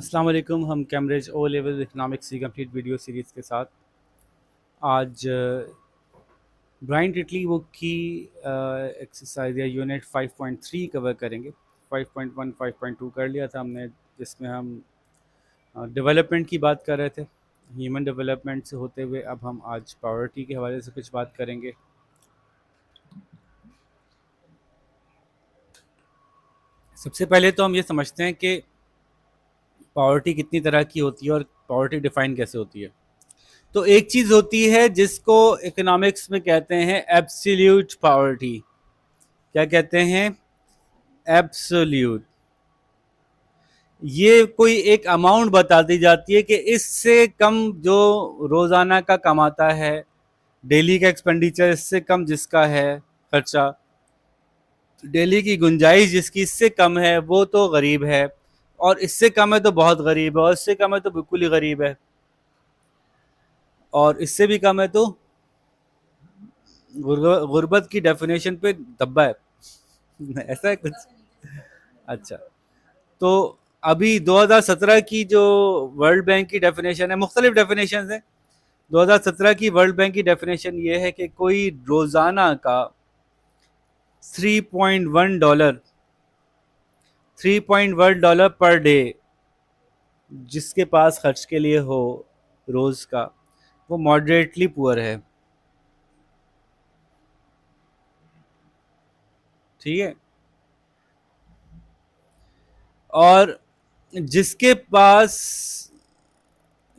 अस्सलाम वालेकुम। हम कैम्ब्रिज ओ लेवल इकनॉमिक्स की कंप्लीट वीडियो सीरीज़ के साथ आज ब्रायन टिटली बुक की एक्सरसाइज या यूनिट 5.3 कवर करेंगे। 5.1 5.2 कर लिया था हमने, जिसमें हम डेवलपमेंट की बात कर रहे थे, ह्यूमन डेवलपमेंट से होते हुए अब हम आज पॉवर्टी के हवाले से कुछ बात करेंगे। सबसे पहले तो हम ये समझते हैं कि पॉवर्टी कितनी तरह की होती है और पॉवर्टी डिफाइन कैसे होती है। तो एक चीज होती है जिसको इकोनॉमिक्स में कहते हैं एब्सोल्यूट पॉवर्टी। क्या कहते हैं? एब्सोल्यूट। ये कोई एक अमाउंट बता दी जाती है कि इससे कम जो रोजाना का कमाता है, डेली का एक्सपेंडिचर इससे कम जिसका है, खर्चा, डेली की गुंजाइश जिसकी इससे कम है वो तो गरीब है, और इससे कम है तो बहुत गरीब है, और इससे कम है तो बिल्कुल ही गरीब है, और इससे भी कम है तो गुर्बत की डेफिनेशन पे धब्बा है। ऐसा है कुछ। अच्छा, तो अभी 2017 की जो वर्ल्ड बैंक की डेफिनेशन है, मुख्तलिफ डेफिनेशन है। 2017 की वर्ल्ड बैंक की डेफिनेशन ये है कि कोई रोजाना का 3.1 डॉलर, 3.1 डॉलर पर डे जिसके पास खर्च के लिए हो रोज का, वो मॉडरेटली पुअर है। ठीक है। और जिसके पास,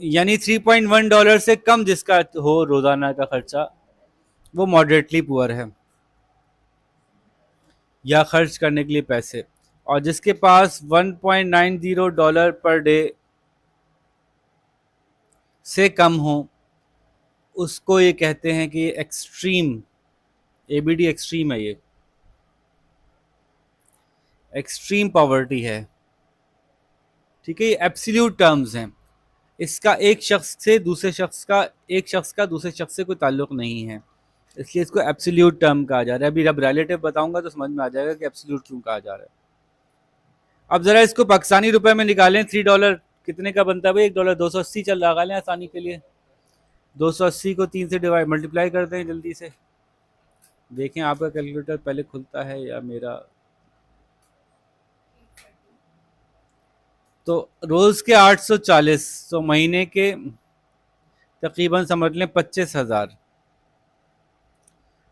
यानी 3.1 डॉलर से कम जिसका हो रोजाना का खर्चा, वो मॉडरेटली पुअर है, या खर्च करने के लिए पैसे। और जिसके पास 1.90 डॉलर पर डे से कम हो, उसको ये कहते हैं कि एक्सट्रीम, एबीडी एक्सट्रीम है, ये एक्सट्रीम पॉवर्टी है। ठीक है, ये एब्सोल्यूट टर्म्स हैं। इसका एक शख्स का दूसरे शख्स से कोई ताल्लुक नहीं है, इसलिए इसको एब्सोल्यूट टर्म कहा जा रहा है। अभी जब रिलेटिव बताऊंगा तो समझ में आ जाएगा कि एब्सोल्यूट क्यों कहा जा रहा है। अब जरा इसको पाकिस्तानी रुपए में निकालें। 3 डॉलर कितने का बनता है भाई? 1 डॉलर 280 चल लगा लें आसानी के लिए। 280 को 3 से डिवाइड मल्टीप्लाई करते हैं जल्दी से। देखें आपका कैलकुलेटर पहले खुलता है या मेरा। तो रोज के 840, तो महीने के तकरीबन समझ लें 25,000।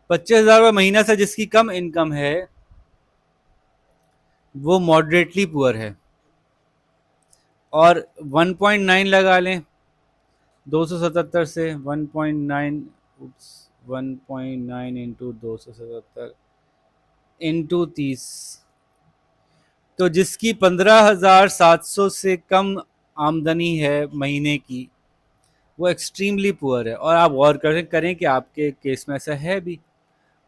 25,000 महीना से जिसकी कम इनकम है वो मॉडरेटली पुअर है। और 1.9 लगा लें, 277 से 1.9, 1.9 इंटू 277 इंटू 30, तो जिसकी 15,700 से कम आमदनी है महीने की, वो एक्सट्रीमली पुअर है। और आप गौर करें कि आपके केस में ऐसा है भी।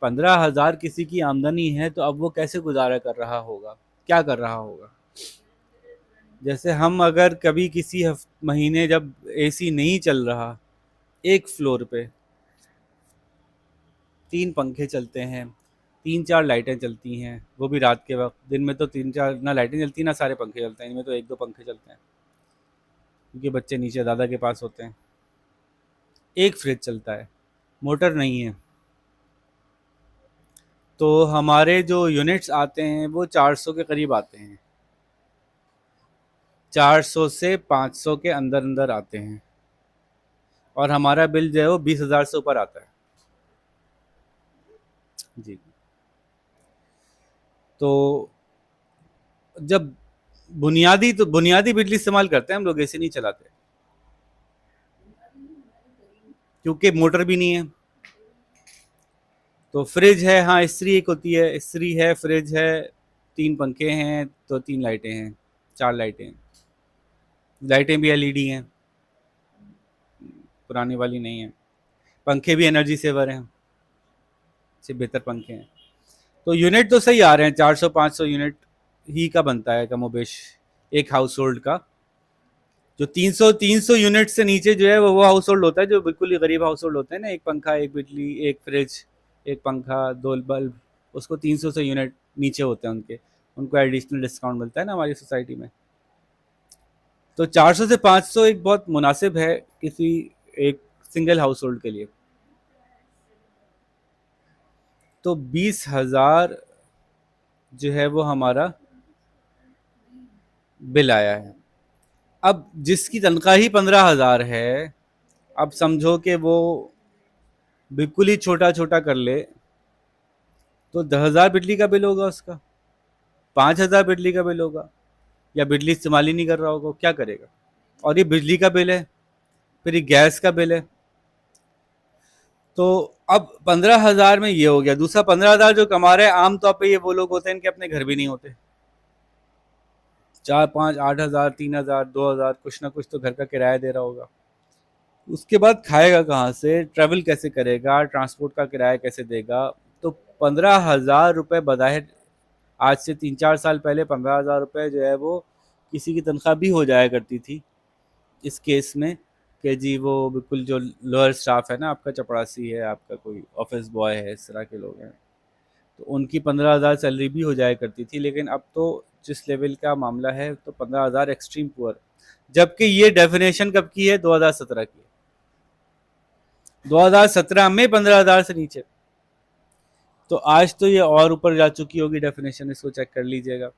15,000 किसी की आमदनी है तो अब वो कैसे गुजारा कर रहा होगा, क्या कर रहा होगा? जैसे हम अगर कभी किसी महीने जब एसी नहीं चल रहा, एक फ्लोर पे 3 पंखे चलते हैं, 3 4 लाइटें चलती हैं, वो भी रात के वक्त। दिन में तो 3 4 ना लाइटें चलती ना सारे पंखे चलते हैं, इनमें तो 1 2 पंखे चलते हैं क्योंकि बच्चे नीचे दादा के पास होते हैं। एक फ्रिज चलता है, मोटर नहीं है। तो हमारे जो यूनिट्स आते हैं वो 400 के करीब आते हैं, 400 से 500 के अंदर अंदर आते हैं। और हमारा बिल जो है वो 20,000 से ऊपर आता है। जी। तो जब बुनियादी बिजली इस्तेमाल करते हैं हम लोग, एसी नहीं चलाते क्योंकि मोटर भी नहीं है। तो फ्रिज है, हाँ इस्त्री एक होती है, इस्त्री है, फ्रिज है, 3 पंखे हैं तो 3 लाइटें हैं, 4 लाइटें हैं। लाइटें भी एलईडी हैं, पुरानी वाली नहीं है। पंखे भी एनर्जी सेवर हैं, से बेहतर पंखे हैं। तो यूनिट तो सही आ रहे हैं, 400 500 यूनिट ही का बनता है कमोबेश एक हाउस होल्ड का। जो 300 यूनिट से नीचे जो है वो हाउस होल्ड होता है जो बिल्कुल ही गरीब हाउस होल्ड होते हैं ना, एक पंखा, एक बिजली, एक फ्रिज, एक पंखा, 2 बल्ब, उसको 300 से यूनिट नीचे होते हैं उनके, उनको एडिशनल डिस्काउंट मिलता है ना हमारी सोसाइटी में। तो 400 से 500 एक बहुत मुनासिब है किसी एक सिंगल हाउस होल्ड के लिए। तो 20,000 जो है वो हमारा बिल आया है। अब जिसकी तनख्वाह ही 15,000 है, अब समझो कि वो बिल्कुल ही छोटा छोटा कर ले, तो 10,000 बिजली का बिल होगा उसका, 5,000 बिजली का बिल होगा, या बिजली इस्तेमाल ही नहीं कर रहा होगा, वो क्या करेगा। और ये बिजली का बिल है, फिर ये गैस का बिल है। तो अब 15,000 में ये हो गया। दूसरा 15,000 जो कमा रहे हैं, आमतौर पे ये वो लोग होते हैं इनके अपने घर भी नहीं होते। 4, 5, 8,000, 3,000, 2,000 कुछ ना कुछ तो घर का किराया दे रहा होगा। उसके बाद खाएगा कहाँ से, ट्रैवल कैसे करेगा, ट्रांसपोर्ट का किराया कैसे देगा। तो 15,000 रुपये बज़ाहिर, आज से 3, 4 साल पहले 15,000 रुपये जो है वो किसी की तनख्वाह भी हो जाया करती थी इस केस में, कि जी वो बिल्कुल जो लोअर स्टाफ है ना, आपका चपरासी है, आपका कोई ऑफिस बॉय है, इस तरह के लोग हैं, तो उनकी 15,000 सैलरी भी हो जाया करती थी। लेकिन अब तो जिस लेवल का मामला है, तो 15,000 एक्सट्रीम पुअर। जबकि ये डेफिनेशन कब की है, 2017 की है। 2017 में 15,000 से नीचे। तो आज तो ये और ऊपर जा चुकी होगी डेफिनेशन, इसको चेक कर लीजिएगा।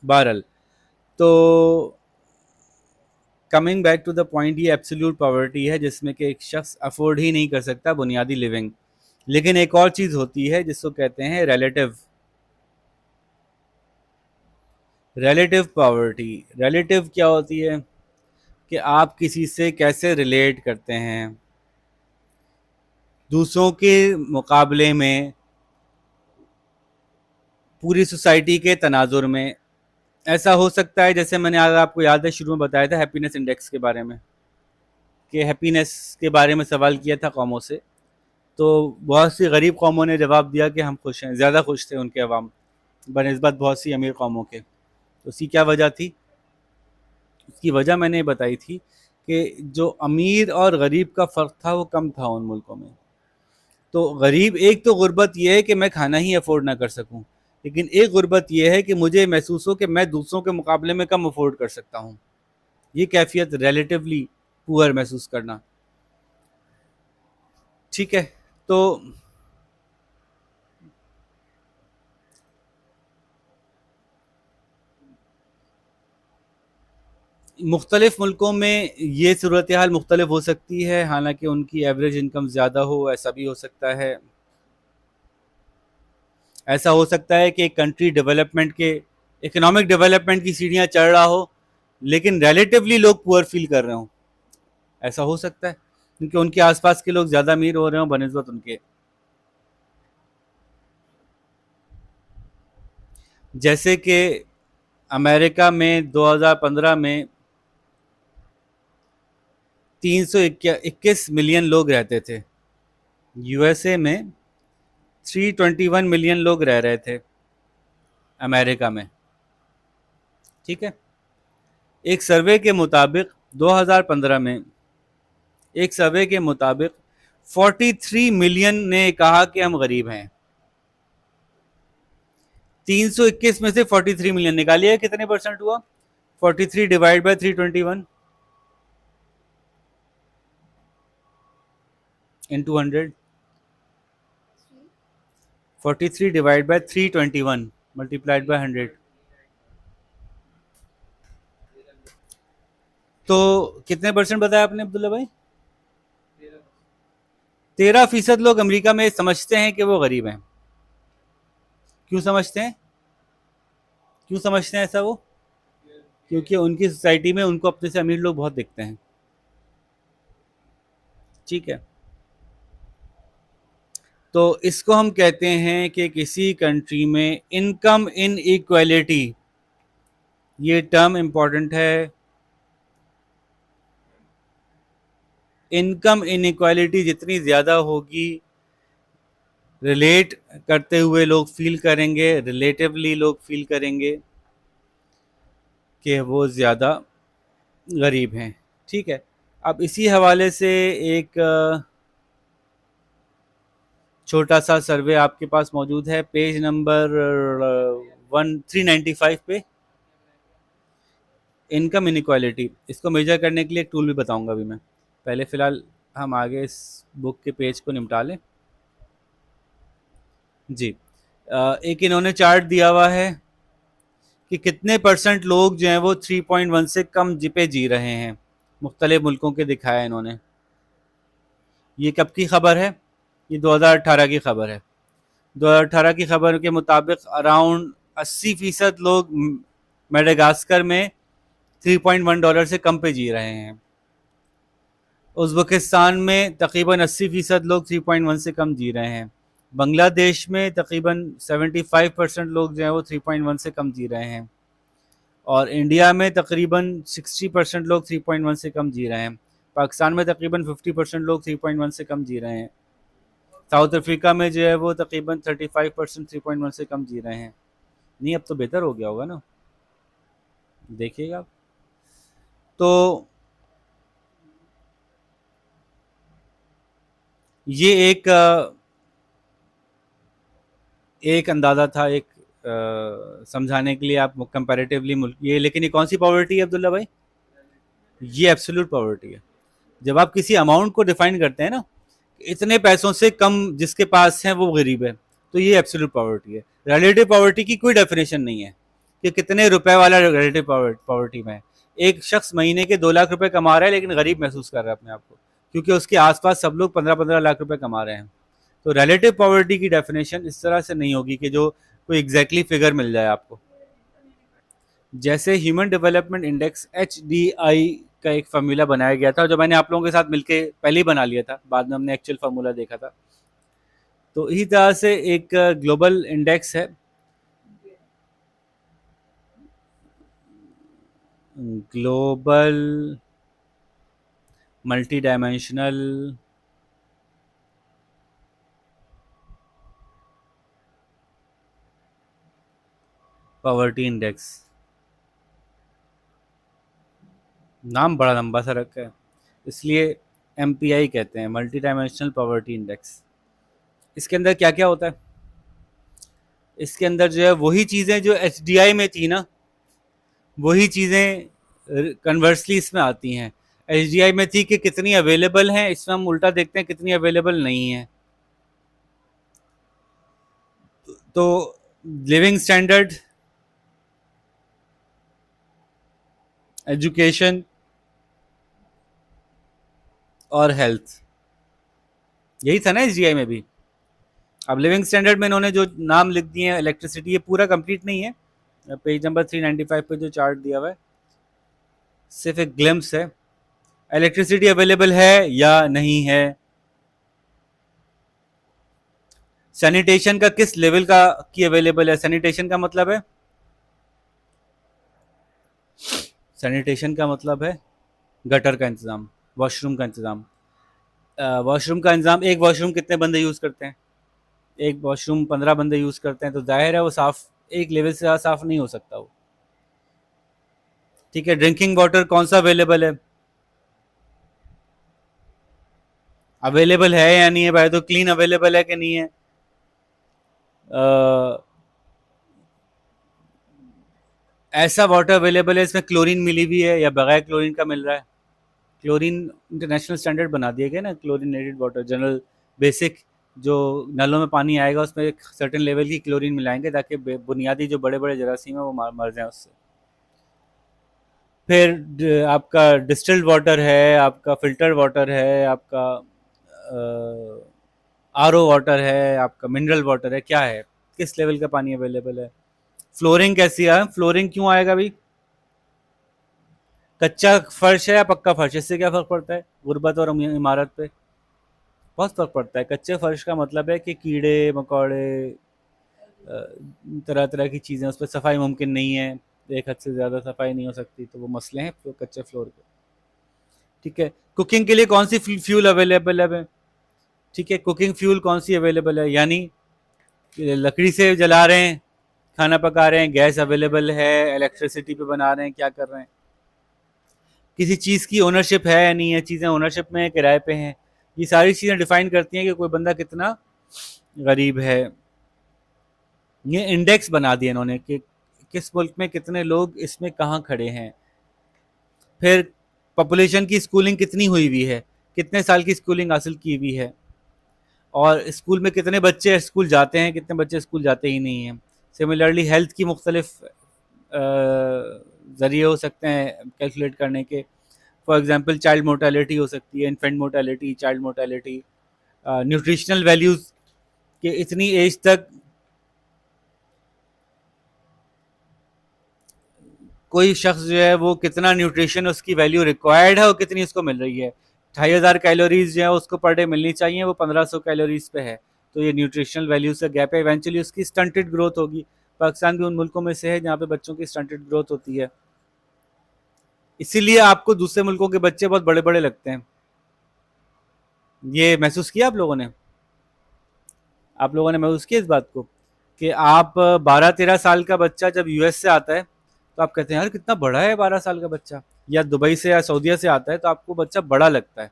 बहरहाल, तो coming back to the point, ये एब्सोल्यूट पॉवर्टी है जिसमें कि एक शख्स अफोर्ड ही नहीं कर सकता बुनियादी लिविंग। लेकिन एक और चीज़ होती है जिसको कहते हैं रिलेटिव, रिलेटिव पॉवर्टी। रिलेटिव क्या होती है कि आप किसी से कैसे रिलेट करते हैं दूसरों के मुकाबले में, पूरी सोसाइटी के तनाजुर में। ऐसा हो सकता है, जैसे मैंने आज आपको याद है शुरू में बताया था हैप्पीनेस इंडेक्स के बारे में, कि हैप्पीनेस के बारे में सवाल किया था कौमों से, तो बहुत सी गरीब कौमों ने जवाब दिया कि हम खुश हैं, ज़्यादा खुश थे उनके अवाम बनस्बत बहुत सी अमीर कौमों के। तो उसकी क्या वजह थी, उसकी वजह मैंने बताई थी कि जो अमीर और गरीब का फ़र्क था वो कम था उन मुल्कों में। तो गरीब, एक तो गुर्बत यह है कि मैं खाना ही अफोर्ड ना कर सकूं, लेकिन एक गुर्बत यह है कि मुझे महसूस हो कि मैं दूसरों के मुकाबले में कम अफोर्ड कर सकता हूं। ये कैफियत रिलेटिवली पुअर महसूस करना। ठीक है। तो मुख्तलिफ मुल्कों में ये सूरत हाल मुख्तलिफ हो सकती है, हालांकि उनकी एवरेज इनकम ज़्यादा हो, ऐसा भी हो सकता है। ऐसा हो सकता है कि एक कंट्री डेवलपमेंट के, इकोनॉमिक डेवलपमेंट की सीढ़ियाँ चढ़ रहा हो, लेकिन रिलेटिवली लोग पुअर फील कर रहे हों। ऐसा हो सकता है क्योंकि उनके आसपास के लोग ज़्यादा अमीर हो रहे हों बनस्बत उनके। जैसे कि अमेरिका में 2015 में 321 मिलियन लोग रहते थे। यूएसए में 321 मिलियन लोग रह रहे थे अमेरिका में। ठीक है। एक सर्वे के मुताबिक 2015 में, एक सर्वे के मुताबिक 43 मिलियन ने कहा कि हम गरीब हैं। 321 में से 43 मिलियन निकालिए कितने परसेंट हुआ। 43 divide by 321 into 100। 43 divide by 321 multiplied by 100। तो कितने परसेंट बताया आपने अब्दुल्ला भाई। 13% लोग अमेरिका में समझते हैं कि वो गरीब हैं। क्यों समझते हैं, क्यों समझते हैं ऐसा वो, क्योंकि उनकी सोसाइटी में उनको अपने से अमीर लोग बहुत दिखते हैं। ठीक है। तो इसको हम कहते हैं कि किसी कंट्री में इनकम इन इक्वालिटी, ये टर्म इंपॉर्टेंट है। इनकम इनइक्वालिटी जितनी ज़्यादा होगी, रिलेट करते हुए लोग फील करेंगे, रिलेटिवली लोग फील करेंगे कि वो ज़्यादा गरीब हैं। ठीक है। अब इसी हवाले से एक छोटा सा सर्वे आपके पास मौजूद है, पेज नंबर 1395 पे। इनकम इनक्वालिटी, इसको मेजर करने के लिए एक टूल भी बताऊंगा अभी मैं। पहले फ़िलहाल हम आगे इस बुक के पेज को निपटा लें। जी। एक इन्होंने चार्ट दिया हुआ है कि कितने परसेंट लोग जो हैं वो 3.1 से कम पे जी रहे हैं, मुख्तलिफ मुल्कों के दिखाया है इन्होंने। ये कब की खबर है? ये 2018 की खबर है। 2018 की खबर के मुताबिक अराउंड 80% लोग मेडागास्कर में $3.1 से कम पे जी रहे हैं। उज़्बेकिस्तान में तकरीबन 80% लोग 3.1 से कम जी रहे हैं। बांग्लादेश में तकरीबन 75% लोग जो हैं वो 3.1 से कम जी रहे हैं। और इंडिया में तकरीबन 60% लोग 3.1 से कम जी रहे हैं। पाकिस्तान में तकरीबन 50% लोग 3.1 से कम जी रहे हैं। साउथ अफ्रीका में जो है वो तकरीबन 35% 3.1 से कम जी रहे हैं। नहीं, अब तो बेहतर हो गया होगा ना, देखिएगा। तो ये एक अंदाज़ा था, एक समझाने के लिए आप कंपैरेटिवली मुल्क ये, लेकिन ये कौन सी पॉवर्टी है अब्दुल्ला भाई? ये एब्सोल्यूट पॉवर्टी है। जब आप किसी अमाउंट को डिफाइन करते हैं ना, इतने पैसों से कम जिसके पास है वो गरीब है, तो ये एब्सोल्यूट पॉवर्टी है। रिलेटिव पॉवर्टी की कोई डेफिनेशन नहीं है कि कितने रुपए वाला रिलेटिव पॉवर्टी में है। एक शख्स महीने के 2 लाख रुपए कमा रहा है लेकिन गरीब महसूस कर रहा है अपने आप को, क्योंकि उसके आसपास सब लोग 15-15 लाख रुपए कमा रहे हैं। तो रिलेटिव पॉवर्टी की डेफिनेशन इस तरह से नहीं होगी कि जो कोई एग्जैक्टली फिगर मिल जाए आपको। जैसे ह्यूमन डेवलपमेंट इंडेक्स HDI का एक फार्मूला बनाया गया था, जो मैंने आप लोगों के साथ मिलके पहले ही बना लिया था, बाद में हमने एक्चुअल फार्मूला देखा था। तो इसी तरह से एक ग्लोबल इंडेक्स है, global multi dimensional poverty index. नाम बड़ा लंबा सा रखा है, इसलिए MPI कहते हैं, मल्टी डायमेंशनल पॉवर्टी इंडेक्स। इसके अंदर क्या क्या होता है? इसके अंदर जो है वही चीज़ें जो HDI में थी ना, वही चीज़ें कन्वर्सली इसमें आती हैं। HDI में थी कि कितनी अवेलेबल हैं, इसमें हम उल्टा देखते हैं कितनी अवेलेबल नहीं है। तो लिविंग स्टैंडर्ड, एजुकेशन और हेल्थ, यही था ना HDI में भी। अब लिविंग स्टैंडर्ड में इन्होंने जो नाम लिख दिए हैं, इलेक्ट्रिसिटी, ये पूरा कंप्लीट नहीं है, पेज नंबर 395 पे जो चार्ट दिया हुआ है सिर्फ एक ग्लिम्स है। इलेक्ट्रिसिटी अवेलेबल है या नहीं है। सैनिटेशन का किस लेवल का की अवेलेबल है? सैनिटेशन का मतलब है, सैनिटेशन का मतलब है गटर का इंतज़ाम, वॉशरूम का इंतज़ाम। वॉशरूम का इंतज़ाम, एक वॉशरूम कितने बंदे यूज़ करते हैं? एक वॉशरूम 15 बंदे यूज़ करते हैं, तो जाहिर है वो साफ़, एक लेवल से ज़्यादा साफ़ नहीं हो सकता वो। ठीक है, ड्रिंकिंग वाटर कौन सा अवेलेबल है? अवेलेबल है या नहीं है भाई? तो क्लीन अवेलेबल है कि नहीं है? ऐसा वाटर अवेलेबल है इसमें क्लोरीन मिली हुई है या बगैर क्लोरीन का मिल रहा है? क्लोरीन इंटरनेशनल स्टैंडर्ड बना दिए गए ना, क्लोरीनेटेड वाटर जनरल बेसिक, जो नलों में पानी आएगा उसमें एक सर्टेन लेवल की क्लोरीन मिलाएंगे ताकि बुनियादी जो बड़े बड़े जरासीम है वो मर जाए उससे। फिर आपका डिस्टिल्ड वाटर है, आपका फिल्टर वाटर है, आपका RO वाटर है, आपका मिनरल वाटर है, क्या है, किस लेवल का पानी अवेलेबल है? फ्लोरिंग कैसी है? फ्लोरिंग क्यों आएगा भाई? कच्चा फर्श है या पक्का फर्श, इससे क्या फर्क पड़ता है गुर्बत और इमारत पे? बहुत फर्क पड़ता है। कच्चे फर्श का मतलब है कि कीड़े मकोड़े, तरह तरह की चीज़ें, उस पर सफाई मुमकिन नहीं है, एक हद से ज़्यादा सफाई नहीं हो सकती, तो वो मसले हैं तो कच्चे फ्लोर के। ठीक है, कुकिंग के लिए कौन सी फ्यूल अवेलेबल है? ठीक है, कुकिंग फ्यूल कौन सी अवेलेबल है? यानी लकड़ी से जला रहे हैं, खाना पका रहे हैं, गैस अवेलेबल है, इलेक्ट्रिसिटी पे बना रहे हैं, क्या कर रहे हैं? किसी चीज़ की ओनरशिप है या नहीं है, चीज़ें ओनरशिप में है, किराए पे हैं, ये सारी चीज़ें डिफाइन करती हैं कि कोई बंदा कितना गरीब है। ये इंडेक्स बना दिए इन्होंने कि किस मुल्क में कितने लोग इसमें कहाँ खड़े हैं। फिर पॉपुलेशन की स्कूलिंग कितनी हुई हुई है, कितने साल की स्कूलिंग हासिल की हुई है, और स्कूल में कितने बच्चे स्कूल जाते हैं, कितने बच्चे स्कूल जाते ही नहीं हैं। सिमिलरली हेल्थ की मुख्तलिफ ज़रिए हो सकते हैं कैलकुलेट करने के। फॉर एग्जांपल चाइल्ड मोर्टेलिटी हो सकती है, infant mortality, child mortality, nutritional values कि इतनी एज तक कोई शख्स जो है वो कितना न्यूट्रिशन उसकी वैल्यू रिक्वायर्ड है और कितनी उसको मिल रही है। 2500 कैलोरीज जो है उसको पर डे मिलनी चाहिए, वो 1500 कैलोरीज पे है। तो ये न्यूट्रिशनल वैल्यू से गैप है, इवेंचुअली उसकी स्टंटेड ग्रोथ होगी। पाकिस्तान भी उन मुल्कों में से है जहाँ पे बच्चों की स्टंटेड ग्रोथ होती है, इसीलिए आपको दूसरे मुल्कों के बच्चे बहुत बड़े बड़े लगते हैं। ये महसूस किया आप लोगों ने महसूस किया इस बात को कि आप 12-13 साल का बच्चा जब यूएस से आता है तो आप कहते हैं यार कितना बड़ा है 12 साल का बच्चा, या दुबई से या सऊदीया से आता है तो आपको बच्चा बड़ा लगता है।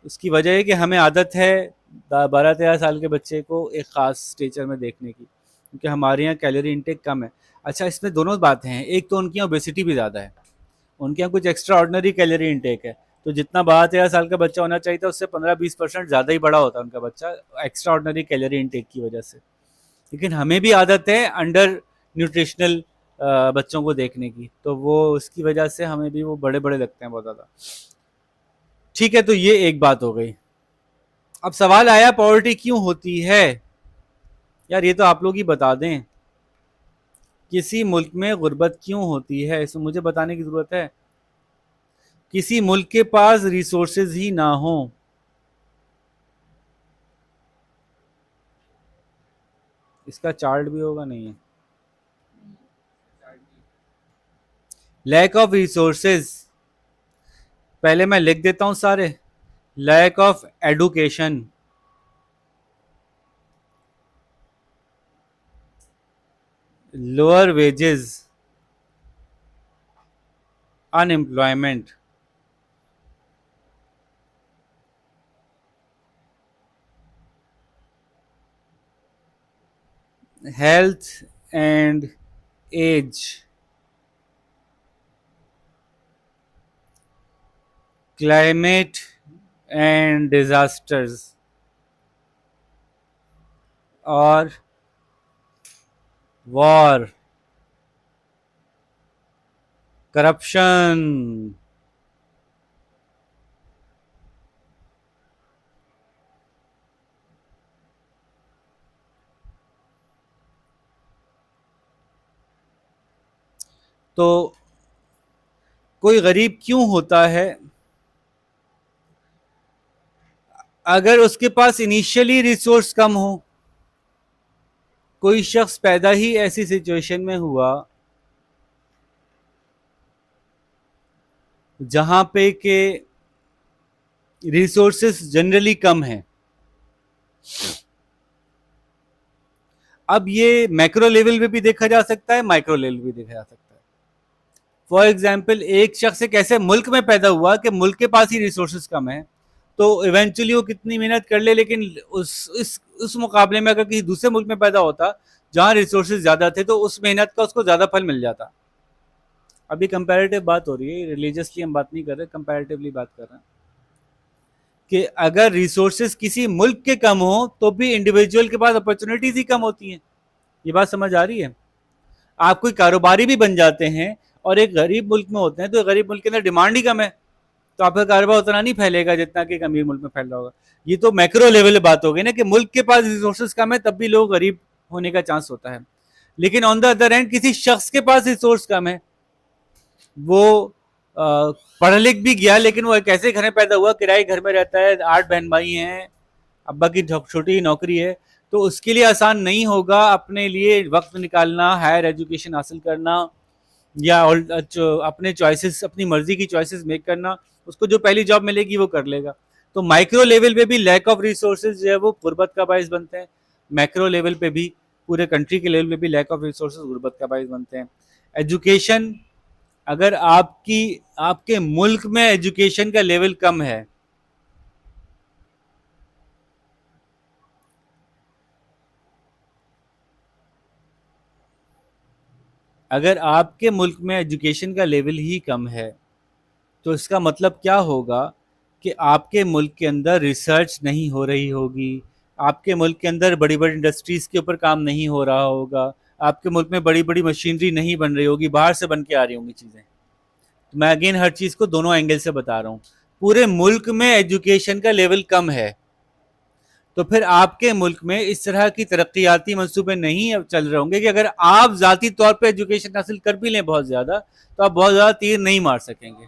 उसकी वजह है कि हमें आदत है 12-13 साल के बच्चे को एक ख़ास स्टेचर में देखने की, क्योंकि हमारे यहाँ कैलोरी इंटेक कम है। अच्छा, इसमें दोनों बातें हैं, एक तो उनकी यहाँ ओबेसिटी भी ज़्यादा है, उनके यहाँ कुछ एक्स्ट्रा ऑर्डनरी कैलोरी इंटेक है। तो जितना 12-13 साल का बच्चा होना चाहिए था उससे 15-20% ज़्यादा ही बड़ा होता है उनका बच्चा, एक्स्ट्रा ऑर्डनरी कैलोरी इंटेक की वजह से। लेकिन हमें भी आदत है अंडर न्यूट्रिशनल बच्चों को देखने की, तो वो उसकी वजह से हमें भी वो बड़े बड़े लगते हैं बहुत ज़्यादा। ठीक है, तो ये एक बात हो गई। अब सवाल आया पॉवर्टी क्यों होती है। यार ये तो आप लोग ही बता दें, किसी मुल्क में गुर्बत क्यों होती है, इसमें मुझे बताने की ज़रूरत है। किसी मुल्क के पास रिसोर्सेज ही ना हो, इसका चार्ट भी होगा नहीं है। लैक ऑफ रिसोर्सेज, पहले मैं लिख देता हूं सारे। Lack of education, lower wages, unemployment, health and age, climate and disasters, और वॉर, करप्शन। तो कोई गरीब क्यों होता है? अगर उसके पास इनिशियली रिसोर्स कम हो, कोई शख्स पैदा ही ऐसी सिचुएशन में हुआ जहां पे के रिसोर्सेस जनरली कम हैं। अब ये मैक्रो लेवल पे भी देखा जा सकता है, माइक्रो लेवल भी देखा जा सकता है। फॉर एग्जाम्पल, एक शख्स एक ऐसे मुल्क में पैदा हुआ कि मुल्क के पास ही रिसोर्सेज कम है, तो इवेंचुअली वो कितनी मेहनत कर ले, लेकिन उस मुकाबले में अगर किसी दूसरे मुल्क में पैदा होता जहां रिसोर्सेज ज्यादा थे तो उस मेहनत का उसको ज्यादा फल मिल जाता। अभी कंपैरेटिव बात हो रही है, रिलीजियसली हम बात नहीं कर रहे, कंपैरेटिवली बात कर रहे हैं कि अगर रिसोर्सेज किसी मुल्क के कम हो तो भी इंडिविजुअल के पास अपॉर्चुनिटीज ही कम होती हैं। ये बात समझ आ रही है? आप कोई कारोबारी भी बन जाते हैं और एक गरीब मुल्क में होते हैं, तो गरीब मुल्क के अंदर डिमांड ही कम है, तो आपका कारोबार उतना नहीं फैलेगा जितना कि एक अमीर मुल्क में फैल रहा होगा। ये तो मैक्रो लेवल बात हो गई ना कि मुल्क के पास रिसोर्सेज कम है तब भी लोग गरीब होने का चांस होता है। लेकिन ऑन द अदर हैंड किसी शख्स के पास रिसोर्स कम है, वो पढ़ लिख भी गया लेकिन वो एक ऐसे घर में पैदा हुआ, किराए घर में रहता है, 8 बहन भाई हैं, अब्बा की छोटी नौकरी है, तो उसके लिए आसान नहीं होगा अपने लिए वक्त निकालना, हायर एजुकेशन हासिल करना, या अपने चॉइसेस, अपनी मर्जी की चॉइसेस मेक करना। उसको जो पहली जॉब मिलेगी वो कर लेगा। तो माइक्रो लेवल पे भी लैक ऑफ रिसोर्सेज जो है वो गुर्बत का बायस बनते हैं। मैक्रो लेवल पे भी, पूरे कंट्री के लेवल पे भी लैक ऑफ रिसोर्सेज गुर्बत का बायस बनते हैं। एजुकेशन, अगर आपकी आपके मुल्क में एजुकेशन का लेवल कम है, अगर आपके मुल्क में एजुकेशन का लेवल ही कम है तो इसका मतलब क्या होगा कि आपके मुल्क के अंदर रिसर्च नहीं हो रही होगी, आपके मुल्क के अंदर बड़ी-बड़ी इंडस्ट्रीज़ के ऊपर काम नहीं हो रहा होगा, आपके मुल्क में बड़ी-बड़ी मशीनरी नहीं बन रही होगी, बाहर से बन के आ रही होंगी चीज़ें। तो मैं अगेन हर चीज़ को दोनों एंगल से बता रहा हूँ। पूरे मुल्क में एजुकेशन का लेवल कम है, तो फिर आपके मुल्क में इस तरह की तरक्याती मंसूबे नहीं अब चल रहे होंगे कि अगर आप ज़ाती तौर पे एजुकेशन हासिल कर भी लें बहुत ज़्यादा, तो आप बहुत ज़्यादा तीर नहीं मार सकेंगे।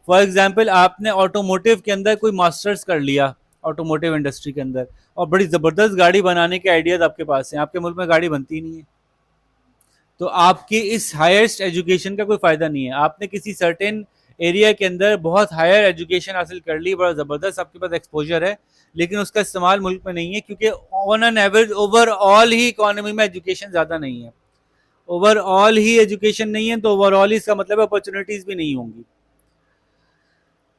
फॉर एग्जाम्पल आपने ऑटोमोटिव के अंदर कोई मास्टर्स कर लिया, ऑटोमोटिव इंडस्ट्री के अंदर, और बड़ी ज़बरदस्त गाड़ी बनाने के आइडियाज़ आपके पास हैं, आपके मुल्क में गाड़ी बनती नहीं है, तो आपकी इस हाईएस्ट एजुकेशन का कोई फ़ायदा नहीं है। आपने किसी सर्टेन एरिया के अंदर बहुत हायर एजुकेशन हासिल कर ली, बड़ा ज़बरदस्त आपके पास एक्सपोजर है, लेकिन उसका इस्तेमाल मुल्क में नहीं है, क्योंकि on an average overall he economy में एजुकेशन ज़्यादा नहीं है। ओवरऑल ही एजुकेशन नहीं है, तो ओवरऑल ही इसका मतलब अपॉर्चुनिटीज़ भी नहीं होंगी।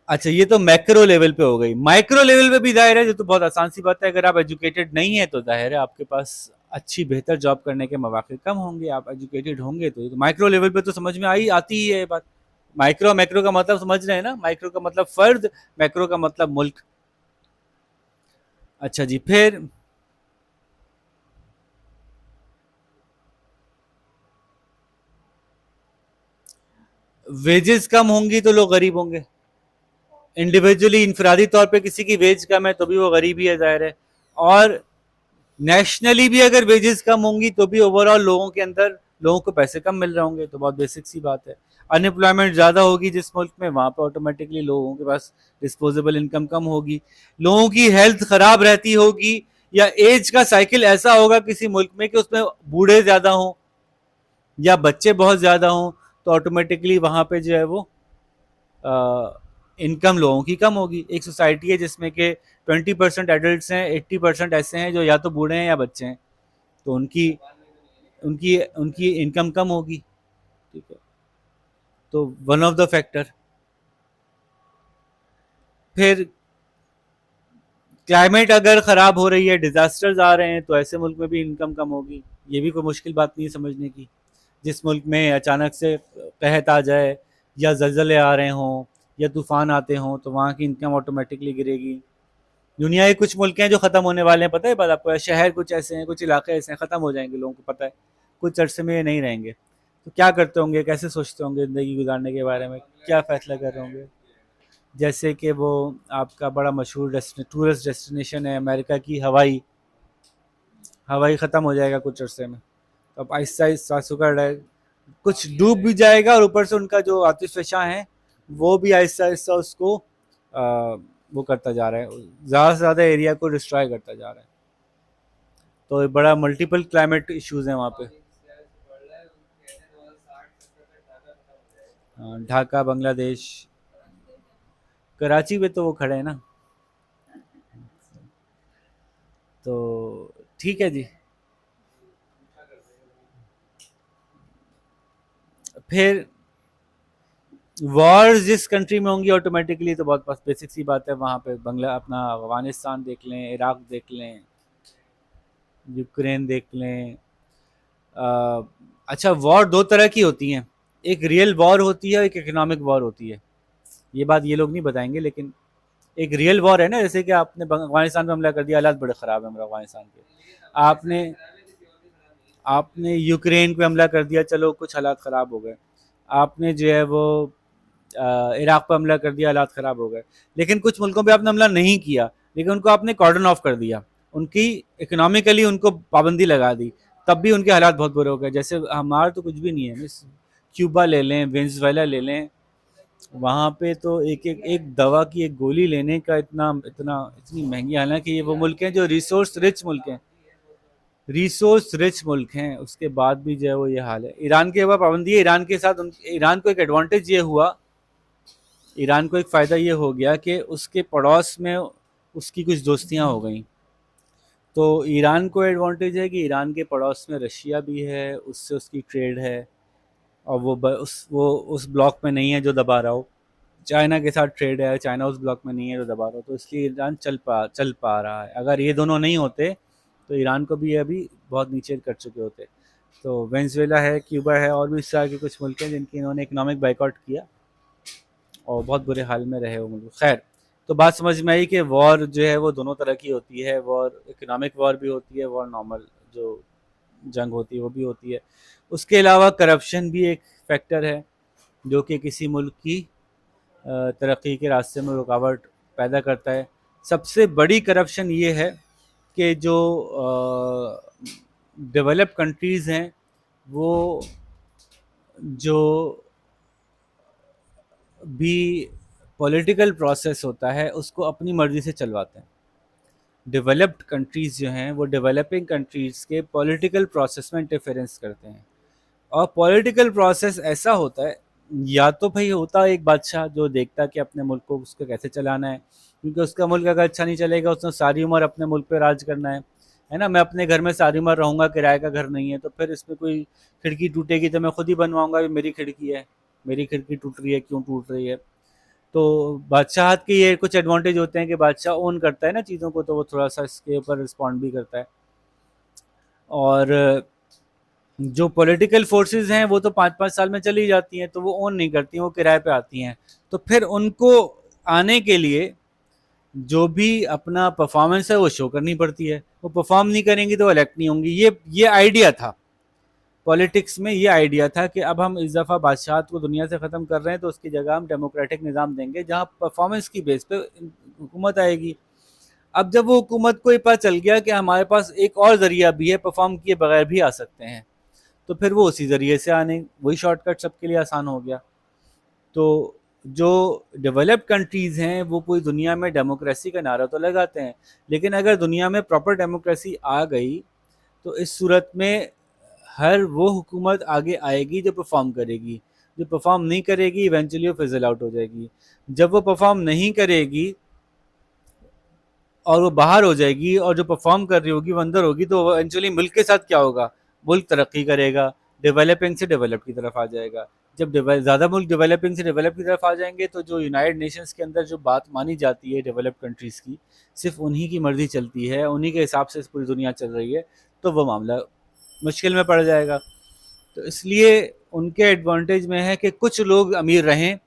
अच्छा, ये तो मैक्रो लेवल पे हो गई। माइक्रो लेवल पे भी जाहिर है, जो तो बहुत आसान सी बात है, अगर आप एजुकेटेड नहीं है तो जाहिर है आपके पास अच्छी बेहतर जॉब करने के मौके कम होंगे। आप एजुकेटेड होंगे तो माइक्रो लेवल पे तो समझ में आई आती ही है ये बात। माइक्रो मैक्रो का मतलब समझ रहे हैं ना? माइक्रो का मतलब फर्द, मैक्रो का मतलब मुल्क। अच्छा जी, फिर वेजेस कम होंगी तो लोग गरीब होंगे। इंडिविजुअली इंफरादी तौर पे किसी की वेज कम है तो भी वो गरीब ही है, जाहिर है। और नेशनली भी अगर वेजेस कम होंगी तो भी ओवरऑल लोगों के अंदर लोगों को पैसे कम मिल रहे होंगे, तो बहुत बेसिक सी बात है। अनएम्प्लॉयमेंट ज़्यादा होगी जिस मुल्क में, वहाँ पे ऑटोमेटिकली लोगों के पास डिस्पोजेबल इनकम कम होगी। लोगों की हेल्थ खराब रहती होगी, या एज का साइकिल ऐसा होगा किसी मुल्क में कि उसमें बूढ़े ज़्यादा हों या बच्चे बहुत ज़्यादा हों, तो ऑटोमेटिकली वहाँ पे जो है वो इनकम लोगों की कम होगी। एक सोसाइटी है जिसमें के 20% एडल्ट हैं, 80% ऐसे हैं जो या तो बूढ़े हैं या बच्चे हैं, तो उनकी उनकी उनकी इनकम कम होगी। ठीक है, तो वन ऑफ द फैक्टर। फिर क्लाइमेट अगर ख़राब हो रही है, डिज़ास्टर्स आ रहे हैं, तो ऐसे मुल्क में भी इनकम कम होगी। ये भी कोई मुश्किल बात नहीं है समझने की। जिस मुल्क में अचानक से कहत आ जाए, या ज़लज़ले आ रहे हों, या तूफ़ान आते हों, तो वहाँ की इनकम ऑटोमेटिकली गिरेगी। दुनिया के कुछ मुल्क हैं जो ख़त्म होने वाले हैं, पता है बात आपको? शहर कुछ ऐसे हैं, कुछ इलाके ऐसे हैं, ख़त्म हो जाएंगे, लोगों को पता है कुछ अरसे में ये नहीं रहेंगे। तो क्या करते होंगे, कैसे सोचते होंगे ज़िंदगी गुजारने के बारे में, क्या फ़ैसला कर रहे होंगे? जैसे कि वो आपका बड़ा मशहूर टूरिस्ट डेस्टिनेशन है अमेरिका की हवाई। हवाई ख़त्म हो जाएगा कुछ अरसे में, तो अब आहिस्ता आहिस्ता सुकर रहे, कुछ डूब भी जाएगा, और ऊपर से उनका जो आतिशफ़शां है वो भी आहिस्ता आहिस्ता उसको वो करता जा रहा है, ज़्यादा से ज़्यादा एरिया को डिस्ट्रॉय करता जा रहा है। तो बड़ा मल्टीपल क्लाइमेट इश्यूज हैं वहाँ पे। ढाका बांग्लादेश, कराची में तो वो खड़े हैं ना। तो ठीक है जी। फिर वॉर जिस कंट्री में होंगी ऑटोमेटिकली, तो बहुत बेसिक सी बात है, वहाँ पे बंगला अपना अफगानिस्तान देख लें, इराक देख लें, यूक्रेन देख लें। अच्छा, वॉर दो तरह की होती हैं, एक रियल वॉर होती है, एक इकोनॉमिक वॉर होती है। ये बात ये लोग नहीं बताएंगे, लेकिन एक रियल वॉर है ना, जैसे कि आपने अफगानिस्तान पे हमला कर दिया, हालात बड़े ख़राब हैं हमारे अफगानिस्तान के। आपने आपने यूक्रेन पे हमला कर दिया, चलो कुछ हालात ख़राब हो गए। आपने जो है वो इराक पे हमला कर दिया, हालात ख़राब हो गए। लेकिन कुछ मुल्कों पे आपने हमला नहीं किया, लेकिन उनको आपने कॉर्डन ऑफ कर दिया, उनकी इकोनॉमिकली उनको पाबंदी लगा दी, तब भी उनके हालात बहुत बुरे हो गए। जैसे हमारा तो कुछ भी नहीं है, मिस क्यूबा ले लें, वेनेजुएला ले लें, वहाँ पे तो एक एक एक दवा की एक गोली लेने का इतना इतना इतनी महंगी, हालांकि ये वो मुल्क हैं जो रिसोर्स रिच मुल्क हैं, रिसोर्स रिच मुल्क हैं, उसके बाद भी जो है वो ये हाल है। ईरान के ऊपर पाबंदी है, ईरान के साथ ईरान को एक एडवांटेज ये हुआ, ईरान को एक फ़ायदा ये हो गया कि उसके पड़ोस में उसकी कुछ दोस्तियां हो गई। तो ईरान को एडवांटेज है कि ईरान के पड़ोस में रशिया भी है, उससे उसकी ट्रेड है, और वो उस ब्लॉक में नहीं है जो दबा रहा हो। चाइना के साथ ट्रेड है, चाइना उस ब्लॉक में नहीं है जो दबा रहा हो, तो इसलिए ईरान चल पा रहा है। अगर ये दोनों नहीं होते तो ईरान को भी अभी बहुत नीचे कर चुके होते। तो वेनेजुएला है, क्यूबा है, और भी इस तरह के कुछ मुल्क हैं जिनकी इन्होंने इकोनॉमिक बाइकआउट किया, और बहुत बुरे हाल में रहे वो मुल्क। खैर, तो बात समझ में आई कि वॉर जो है वो दोनों तरह की होती है, वॉर इकोनॉमिक वॉर भी होती है, वॉर नॉर्मल जो जंग होती है वो भी होती है। उसके अलावा करप्शन भी एक फैक्टर है जो कि किसी मुल्क की तरक्की के रास्ते में रुकावट पैदा करता है। सबसे बड़ी करप्शन ये है कि जो डेवलप कंट्रीज़ हैं वो जो भी पॉलिटिकल प्रोसेस होता है उसको अपनी मर्ज़ी से चलवाते हैं। डेवलप्ड कंट्रीज़ जो हैं वो डेवलपिंग कंट्रीज़ के पॉलिटिकल प्रोसेस में इंटरफेरेंस करते हैं। और पॉलिटिकल प्रोसेस ऐसा होता है, या तो भाई होता है एक बादशाह जो देखता है कि अपने मुल्क को उसको कैसे चलाना है, क्योंकि उसका मुल्क अगर अच्छा नहीं चलेगा उसने सारी उम्र अपने मुल्क पे राज करना है ना। मैं अपने घर में सारी उम्र रहूँगा, किराए का घर नहीं है, तो फिर इसमें कोई खिड़की टूटेगी तो मैं खुद ही बनवाऊँगा, ये मेरी खिड़की है, मेरी खिड़की टूट रही है, क्यों टूट रही है। तो बादशाहत के ये कुछ एडवांटेज होते हैं कि बादशाह ओन करता है ना चीज़ों को, तो वो थोड़ा सा इसके ऊपर रिस्पॉन्ड भी करता है। और जो पॉलिटिकल फोर्सेस हैं वो तो 5-5 साल में चली जाती हैं, तो वो ओन नहीं करती हैं, वो किराए पे आती हैं। तो फिर उनको आने के लिए जो भी अपना परफॉर्मेंस है वो शो करनी पड़ती है। वो परफॉर्म नहीं करेंगी तो इलेक्ट नहीं होंगी। ये आइडिया था पॉलिटिक्स में, ये आइडिया था कि अब हम इस दफ़ा बादशाहत को दुनिया से ख़त्म कर रहे हैं, तो उसकी जगह हम डेमोक्रेटिक निज़ाम देंगे जहाँ परफॉर्मेंस की बेस पे हुकूमत आएगी। अब जब वो हुकूमत को ये पता चल गया कि हमारे पास एक और ज़रिया भी है, परफॉर्म किए बगैर भी आ सकते हैं, तो फिर वो उसी ज़रिए से आने, वही शॉर्टकट सबके लिए आसान हो गया। तो जो डेवलप्ड कंट्रीज़ हैं वो पूरी दुनिया में डेमोक्रेसी का नारा तो लगाते हैं, लेकिन अगर दुनिया में प्रॉपर डेमोक्रेसी आ गई तो इस सूरत में हर वो हुकूमत आगे आएगी जो परफॉर्म करेगी। जो परफॉर्म नहीं करेगी इवेंचुअली वो फिजल आउट हो जाएगी। जब वो परफॉर्म नहीं करेगी और वो बाहर हो जाएगी, और जो परफॉर्म कर रही होगी वो अंदर होगी, तो इवेंचुअली मुल्क के साथ क्या होगा, मुल्क तरक्की करेगा, डेवलपिंग से डेवलप की तरफ आ जाएगा। जब ज़्यादा मुल्क डेवलपिंग से डेवलप की तरफ आ जाएंगे तो जो यूनाइटेड नेशंस के अंदर जो बात मानी जाती है डेवलप कंट्रीज़ की, सिर्फ उन्हीं की मर्जी चलती है, उन्हीं के हिसाब से पूरी दुनिया चल रही है, तो वो मामला मुश्किल में पड़ जाएगा। तो इसलिए उनके एडवांटेज में है कि कुछ लोग अमीर रहें,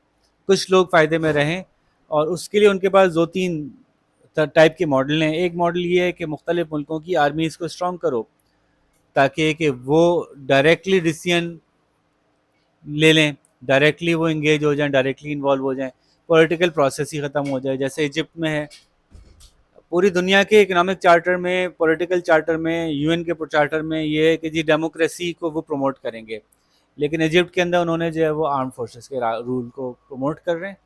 कुछ लोग फ़ायदे में रहें, और उसके लिए उनके पास 2-3 टाइप के मॉडल हैं। एक मॉडल ये है कि मुख्तलिफ मुल्कों की आर्मीज़ को स्ट्रॉन्ग करो, ताकि कि वो डायरेक्टली डिसीजन ले लें, डायरेक्टली वो इंगेज हो जाएँ, डायरेक्टली इन्वॉल्व हो जाएँ, पॉलिटिकल प्रोसेस ही ख़त्म हो जाए। जैसे इजिप्ट में है, पूरी दुनिया के इकोनॉमिक चार्टर में, पॉलिटिकल चार्टर में, यूएन के चार्टर में ये है कि जी डेमोक्रेसी को वो प्रमोट करेंगे, लेकिन इजिप्ट के अंदर उन्होंने जो है वो आर्म फोर्सेस के रूल को प्रमोट कर रहे हैं।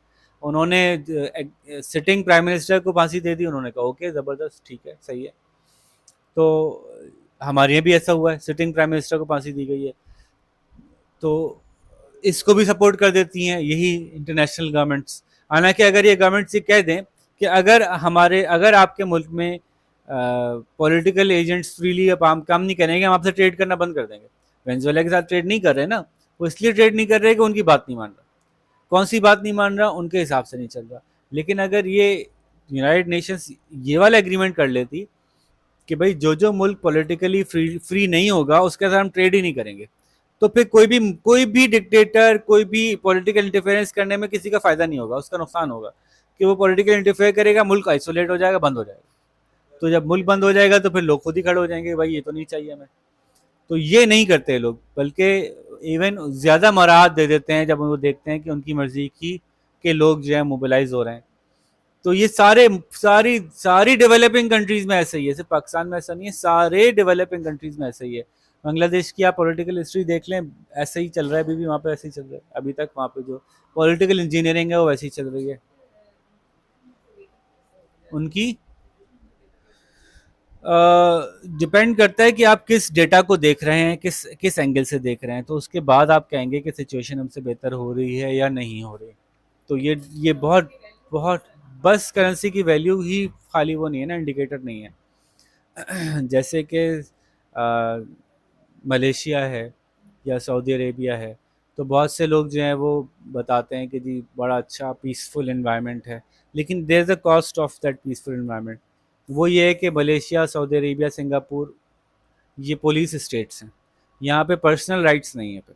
उन्होंने सिटिंग प्राइम मिनिस्टर को फांसी दे दी, उन्होंने कहा ओके ज़बरदस्त, ठीक है, सही है। तो हमारे यहाँ भी ऐसा हुआ है, सिटिंग प्राइम मिनिस्टर को फांसी दी गई है, तो इसको भी सपोर्ट कर देती हैं यही इंटरनेशनल गवर्नमेंट्स। हालांकि अगर ये गवर्नमेंट्स ये कह दें कि अगर आपके मुल्क में पॉलिटिकल एजेंट्स फ्रीली काम नहीं करेंगे, हम आपसे ट्रेड करना बंद कर देंगे। वेनेजुएला के साथ ट्रेड नहीं कर रहे ना, वो इसलिए ट्रेड नहीं कर रहे कि उनकी बात नहीं मान रहा। कौन सी बात नहीं मान रहा, उनके हिसाब से नहीं चल रहा। लेकिन अगर ये यूनाइटेड नेशंस ये वाला एग्रीमेंट कर लेती कि भाई जो जो मुल्क पॉलिटिकली फ्री नहीं होगा उसके साथ हम ट्रेड ही नहीं करेंगे, तो फिर कोई भी डिक्टेटर, कोई भी पॉलिटिकल इंटरफेरेंस करने में किसी का फायदा नहीं होगा, उसका नुकसान होगा कि वो पॉलिटिकल इंटरफेयर करेगा, मुल्क आइसोलेट हो जाएगा, बंद हो जाएगा। तो जब मुल्क बंद हो जाएगा तो फिर लोग खुद ही खड़े हो जाएंगे, भाई ये तो नहीं चाहिए हमें। तो ये नहीं करते लोग, बल्कि इवन ज़्यादा मराहत दे देते हैं जब वो देखते हैं कि उनकी मर्जी की के लोग जो है मोबिलाइज हो रहे हैं। तो ये सारी सारी डेवलपिंग कंट्रीज में ऐसा ही है, सिर्फ पाकिस्तान में ऐसा नहीं है, सारे डेवलपिंग कंट्रीज में ऐसा ही है। बांग्लादेश की आप पॉलिटिकल हिस्ट्री देख लें, ऐसा ही चल रहा है, अभी भी वहाँ पे ऐसे ही चल रहा है, अभी तक वहाँ पे जो पॉलिटिकल इंजीनियरिंग है वो वैसे ही चल रही है उनकी। डिपेंड करता है कि आप किस डेटा को देख रहे हैं, किस किस एंगल से देख रहे हैं, तो उसके बाद आप कहेंगे कि सिचुएशन हमसे बेहतर हो रही है या नहीं हो रही। तो ये बहुत बहुत बस करेंसी की वैल्यू ही खाली वो नहीं है ना, इंडिकेटर नहीं है। जैसे कि मलेशिया है या सऊदी अरेबिया है, तो बहुत से लोग जो हैं वो बताते हैं कि जी बड़ा अच्छा पीसफुल इन्वायरमेंट है, लेकिन there is a cost of that peaceful environment. वो ये है कि मलेशिया, सऊदी अरेबिया, सिंगापुर, ये पुलिस स्टेट्स हैं, यहाँ पे पर्सनल राइट्स नहीं है फिर।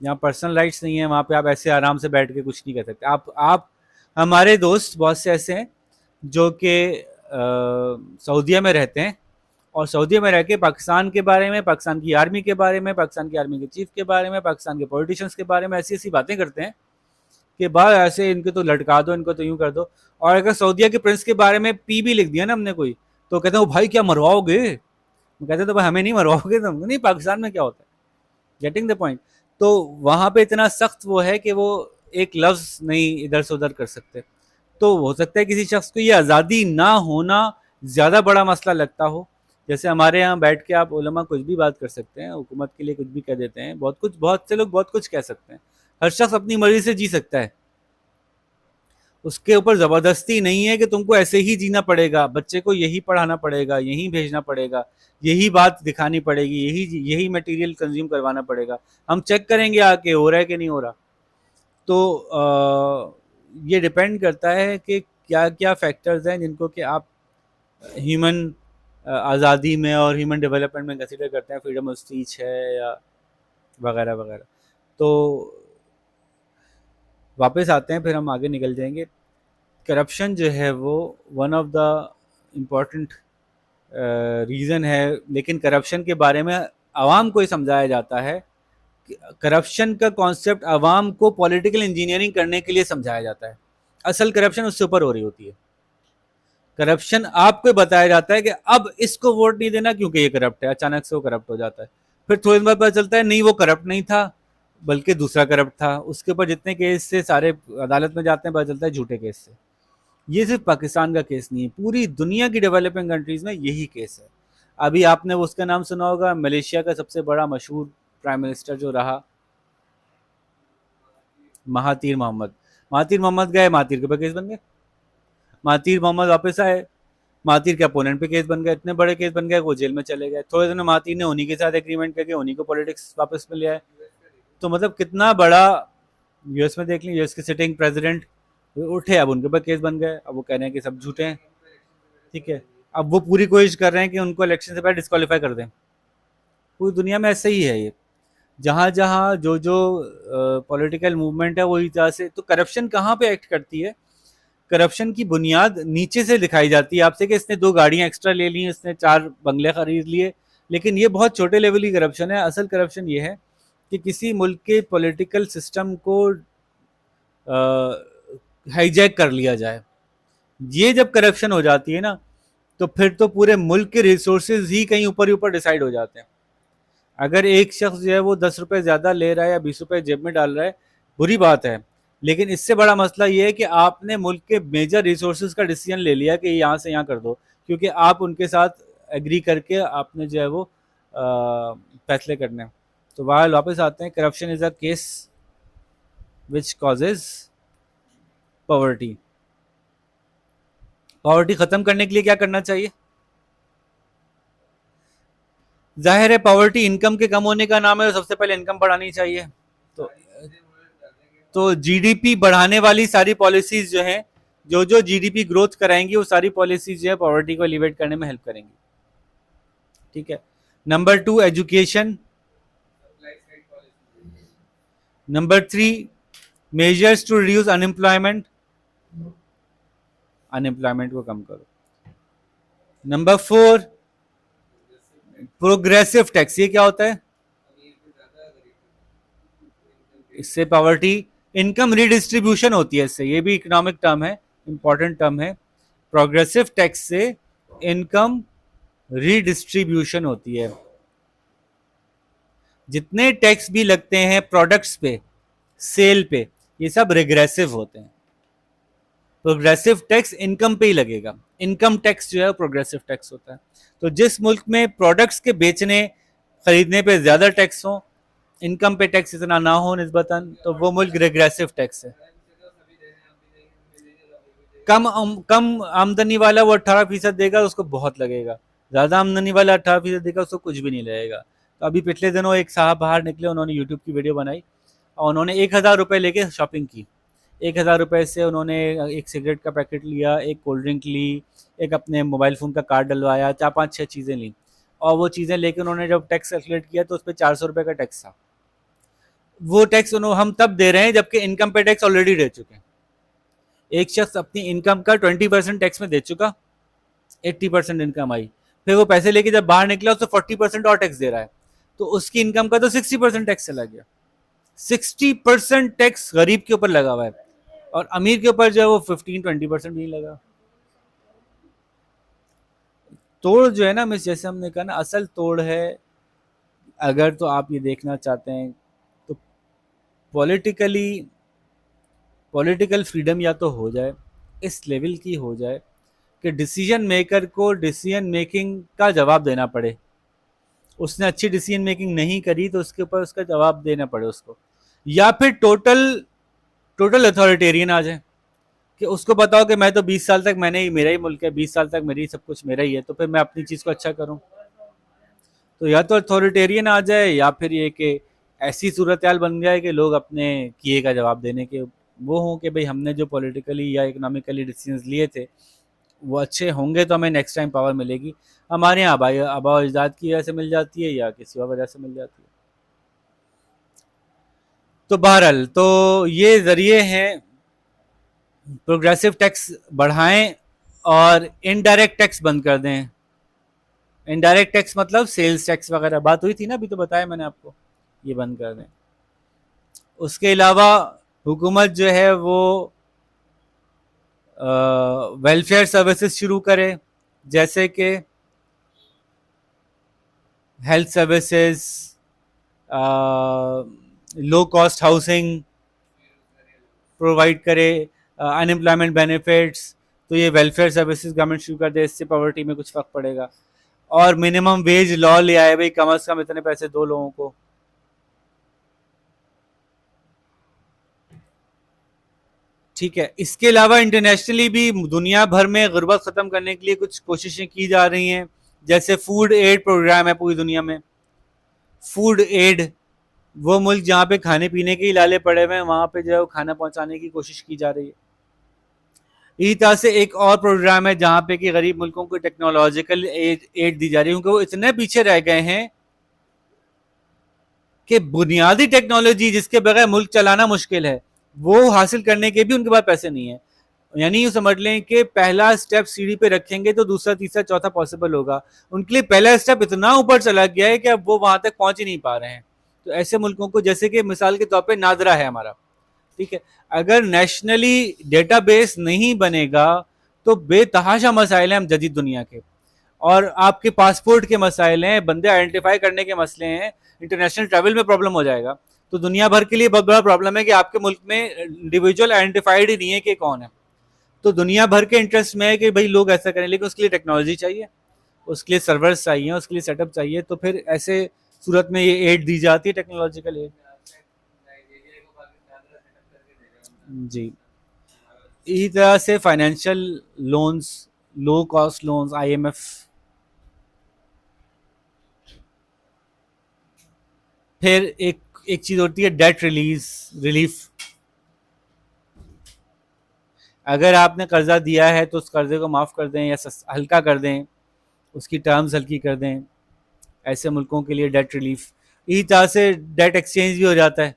जहाँ पर्सनल राइट्स नहीं है वहाँ पे आप ऐसे आराम से बैठ के कुछ नहीं कर सकते। आप हमारे दोस्त बहुत से ऐसे हैं जो कि सऊदीया में रहते हैं और सऊदीया में रह के पाकिस्तान के बारे में, पाकिस्तान की आर्मी के बारे में, पाकिस्तान की आर्मी के चीफ के बारे में, पाकिस्तान के पॉलिटिशियंस के बारे में ऐसी ऐसी बातें करते हैं कि भाई ऐसे इनको तो लटका दो, इनको तो यूं कर दो। और अगर सऊदीया के प्रिंस के बारे में पी भी लिख दिया ना हमने कोई, तो कहते हैं वो भाई क्या मरवाओगे, कहते हैं तो भाई हमें नहीं मरवाओगे तुम, नहीं पाकिस्तान में क्या होता है, गेटिंग द पॉइंट। तो वहां पे इतना सख्त वो है कि वो एक लफ्ज नहीं इधर से उधर कर सकते। तो हो सकता है किसी शख्स को ये आज़ादी ना होना ज़्यादा बड़ा मसला लगता हो। जैसे हमारे यहाँ बैठ के आप उलमा कुछ भी बात कर सकते हैं, हुकूमत के लिए कुछ भी कह देते हैं, बहुत कुछ, बहुत से लोग बहुत कुछ कह सकते हैं। हर शख्स अपनी मर्जी से जी सकता है, उसके ऊपर ज़बरदस्ती नहीं है कि तुमको ऐसे ही जीना पड़ेगा, बच्चे को यही पढ़ाना पड़ेगा, यही भेजना पड़ेगा, यही बात दिखानी पड़ेगी, यही यही मटेरियल कंज्यूम करवाना पड़ेगा। हम चेक करेंगे आके हो रहा है कि नहीं हो रहा। तो ये डिपेंड करता है कि क्या क्या फैक्टर्स हैं जिनको कि आप ह्यूमन आज़ादी में और ह्यूमन डेवलपमेंट में कंसिडर करते हैं, फ्रीडम ऑफ स्पीच है या वगैरह वगैरह। तो वापस आते हैं, फिर हम आगे निकल जाएंगे। करप्शन जो है वो one of the important reason है, लेकिन करप्शन के बारे में आवाम को ही समझाया जाता है। करप्शन का कॉन्सेप्ट आवाम को पॉलिटिकल इंजीनियरिंग करने के लिए समझाया जाता है। असल करप्शन उससे ऊपर हो रही होती है। करप्शन आपको बताया जाता है कि अब इसको वोट नहीं देना क्योंकि ये करप्ट है, अचानक से वो करप्ट हो जाता है। फिर थोड़ी देर बाद पता चलता है नहीं वो करप्ट नहीं था, बल्कि दूसरा करप्ट था। उसके ऊपर जितने केस से सारे अदालत में जाते हैं, पता चलता है झूठे केस से। ये सिर्फ पाकिस्तान का केस नहीं है, पूरी दुनिया की डेवलपिंग कंट्रीज में यही केस है। अभी आपने उसका नाम सुना होगा, मलेशिया का सबसे बड़ा मशहूर प्राइम मिनिस्टर जो रहा, महातीर मोहम्मद। महातीर मोहम्मद गए, महातीर के ऊपर केस बन गए। महातीर मोहम्मद वापस आए, महातीर के अपोनेंट पे केस बन गए, इतने बड़े केस बन गए वो जेल में चले गए। थोड़े दिन में महातीर ने उन्हीं के साथ एग्रीमेंट करके उन्हीं को पॉलिटिक्स वापस में ले आए। तो मतलब कितना बड़ा, यूएस में देख ली, यूएस के सिटिंग प्रेसिडेंट उठे, अब उनके ऊपर केस बन गए, अब वो कह रहे हैं कि सब झूठे हैं। ठीक है, अब वो पूरी कोशिश कर रहे हैं कि उनको इलेक्शन से पहले डिस्क्वालीफाई कर दें। पूरी दुनिया में ऐसे ही है ये, जहाँ जहाँ जो जो पॉलिटिकल मूवमेंट है वही तरह से। तो करप्शन कहाँ पे एक्ट करती है? करप्शन की बुनियाद नीचे से दिखाई जाती है आपसे कि इसने 2 गाड़ियां एक्स्ट्रा ले ली, इसने 4 बंगले खरीद लिए, लेकिन ये बहुत छोटे लेवल की करप्शन है। असल करप्शन ये है कि किसी मुल्क के पॉलिटिकल सिस्टम को हाईजैक कर लिया जाए। ये जब करप्शन हो जाती है ना, तो फिर तो पूरे मुल्क के रिसोर्सेज ही कहीं ऊपर ही ऊपर डिसाइड हो जाते हैं। अगर एक शख्स जो है वो 10 रुपए ज़्यादा ले रहा है या 20 रुपए जेब में डाल रहा है, बुरी बात है, लेकिन इससे बड़ा मसला ये है कि आपने मुल्क के मेजर रिसोर्सेज का डिसीजन ले लिया कि यहाँ से यहाँ कर दो, क्योंकि आप उनके साथ एग्री करके आपने जो है वो फैसले करने हैं। तो वहाँ वापस आते हैं, corruption is a case which causes poverty. Poverty ख़त्म करने के लिए क्या करना चाहिए? जाहिर है पॉवर्टी इनकम के कम होने का नाम है, तो सबसे पहले इनकम बढ़ानी चाहिए। तो जीडीपी बढ़ाने वाली सारी पॉलिसीज जो हैं, जो जो जीडीपी ग्रोथ कराएंगी, वो सारी पॉलिसीज जो है पॉवर्टी को एलिवेट करने में हेल्प करेंगी। ठीक है। Number 2 education. Number 3 measures to reduce unemployment, unemployment को कम करो। Number 4 progressive tax. ये क्या होता है? इससे पॉवर्टी, इनकम रिडिस्ट्रीब्यूशन होती है इससे, ये भी इकोनॉमिक टर्म है, इंपॉर्टेंट टर्म है। प्रोग्रेसिव टैक्स से इनकम रिडिस्ट्रीब्यूशन होती है। जितने टैक्स भी लगते हैं प्रोडक्ट्स पे, सेल पे, ये सब रिग्रेसिव होते हैं। प्रोग्रेसिव टैक्स इनकम पे ही लगेगा, इनकम टैक्स जो है प्रोग्रेसिव टैक्स होता है। तो जिस मुल्क में प्रोडक्ट्स के बेचने खरीदने पे ज्यादा टैक्स हो, इनकम पे टैक्स इतना ना हो निस्बतन, तो वो मुल्क रिग्रेसिव टैक्स है। कम आमदनी वाला वो 18% देगा, उसको बहुत लगेगा। ज्यादा आमदनी वाला 18% देगा, उसको कुछ भी नहीं लगेगा। तो अभी पिछले दिनों एक साहब बाहर निकले, उन्होंने यूट्यूब की वीडियो बनाई और उन्होंने 1000 रुपये लेके शॉपिंग की। 1000 रुपये से उन्होंने एक सिगरेट का पैकेट लिया, एक कोल्ड ड्रिंक ली, एक अपने मोबाइल फ़ोन का कार्ड डलवाया, 4 5 6 चीज़ें ली। और वो चीज़ें लेके उन्होंने जब टैक्स कैलकुलेट किया तो उस पर 400 रुपये का टैक्स था। वो टैक्स उन्होंने हम तब दे रहे हैं जबकि इनकम पे टैक्स ऑलरेडी दे चुके हैं। एक शख्स अपनी इनकम का 20% टैक्स में दे चुका, 80% इनकम आई, फिर वो पैसे लेके जब बाहर निकला तो 40% और टैक्स दे रहा है, तो उसकी इनकम का तो 60% टैक्स चला गया। 60% टैक्स गरीब के ऊपर लगा हुआ है, और अमीर के ऊपर जो है वो 15-20% भी नहीं लगा। तोड़ जो है ना मिस, जैसे हमने कहा ना, असल तोड़ है, अगर तो आप ये देखना चाहते हैं तो पॉलिटिकली पॉलिटिकल फ्रीडम या तो हो जाए, इस लेवल की हो जाए कि डिसीजन मेकर को डिसीजन मेकिंग का जवाब देना पड़े। उसने अच्छी डिसीजन मेकिंग नहीं करी तो उसके ऊपर उसका जवाब देना पड़े उसको, या फिर टोटल टोटल अथॉरिटेरियन आ जाए कि उसको बताओ कि मैं तो 20 साल तक, मैंने ही, मेरा ही मुल्क है, 20 साल तक मेरी सब कुछ मेरा ही है, तो फिर मैं अपनी चीज़ को अच्छा करूँ। तो या तो अथॉरिटेरियन आ जाए, या फिर ये कि ऐसी सूरत हाल बन जाए कि लोग अपने किए का जवाब देने के वो हों कि भाई हमने जो पॉलिटिकली या इकोनॉमिकली डिसीजंस लिए थे वो अच्छे होंगे तो हमें नेक्स्ट टाइम पावर मिलेगी। हमारे यहाँ आबाई आबा अजदाद की वजह से मिल जाती है या किसी और वजह से मिल जाती है। तो बहरहाल तो ये ज़रिए हैं, प्रोग्रेसिव टैक्स बढ़ाएं और इनडायरेक्ट टैक्स बंद कर दें। इनडायरेक्ट टैक्स मतलब सेल्स टैक्स वगैरह बात हुई थी ना अभी, तो बताया मैंने आपको, ये बंद कर दें। उसके अलावा हुकूमत जो है वो वेलफेयर सर्विसेज शुरू करे, जैसे कि health services, low cost housing provide करे, अनएम्प्लॉयमेंट बेनिफिट्स। तो ये वेलफेयर सर्विसेज गवर्नमेंट शुरू कर दे, इससे पॉवर्टी में कुछ फ़र्क पड़ेगा। और मिनिमम वेज लॉ ले आए, भाई कम से कम इतने पैसे दो लोगों को। ठीक है, इसके अलावा इंटरनेशनली भी दुनिया भर में गुर्बत ख़त्म करने के लिए कुछ कोशिशें की जा रही हैं, जैसे फूड एड प्रोग्राम है पूरी दुनिया में। फूड एड, वो मुल्क जहाँ पे खाने पीने के ही लाले पड़े हुए हैं वहाँ पे जो है वो खाना पहुँचाने की कोशिश की जा रही है। इसी तरह से एक और प्रोग्राम है जहाँ पे कि गरीब मुल्कों को टेक्नोलॉजिकल एड दी जा रही है, क्योंकि वो इतने पीछे रह गए हैं कि बुनियादी टेक्नोलॉजी जिसके बगैर मुल्क चलाना मुश्किल है, वो हासिल करने के भी उनके पास पैसे नहीं है। यानी यूँ समझ लें कि पहला स्टेप सीढ़ी पे रखेंगे तो दूसरा तीसरा चौथा पॉसिबल होगा। उनके लिए पहला स्टेप इतना ऊपर चला गया है कि अब वो वहां तक पहुंच ही नहीं पा रहे हैं। तो ऐसे मुल्कों को, जैसे कि मिसाल के तौर पे नादरा है हमारा, ठीक है, अगर नेशनली डेटाबेस नहीं बनेगा तो बेतहाशा मसाइल हैं हम जदीद दुनिया के। और आपके पासपोर्ट के मसाइल हैं, बंदे आइडेंटिफाई करने के मसले हैं, इंटरनेशनल ट्रैवल में प्रॉब्लम हो जाएगा। तो दुनिया भर के लिए बहुत बड़ा प्रॉब्लम है कि आपके मुल्क में इंडिविजुअल आइडेंटिफाइड ही नहीं है कि कौन है। तो दुनिया भर के इंटरेस्ट में है कि भाई लोग ऐसा करें, लेकिन उसके लिए टेक्नोलॉजी चाहिए, उसके लिए सर्वर्स चाहिए, उसके लिए सेटअप चाहिए। तो फिर ऐसे सूरत में ये एड दी जाती है, टेक्नोलॉजिकल एड। जी, इसी तरह से financial loans, low cost loans, IMF. फिर एक एक चीज होती है डेट रिलीफ। अगर आपने कर्जा दिया है तो उस कर्जे को माफ कर दें या हल्का कर दें, उसकी टर्म्स हल्की कर दें। ऐसे मुल्कों के लिए डेट रिलीफ। इसी तरह से डेट एक्सचेंज भी हो जाता है।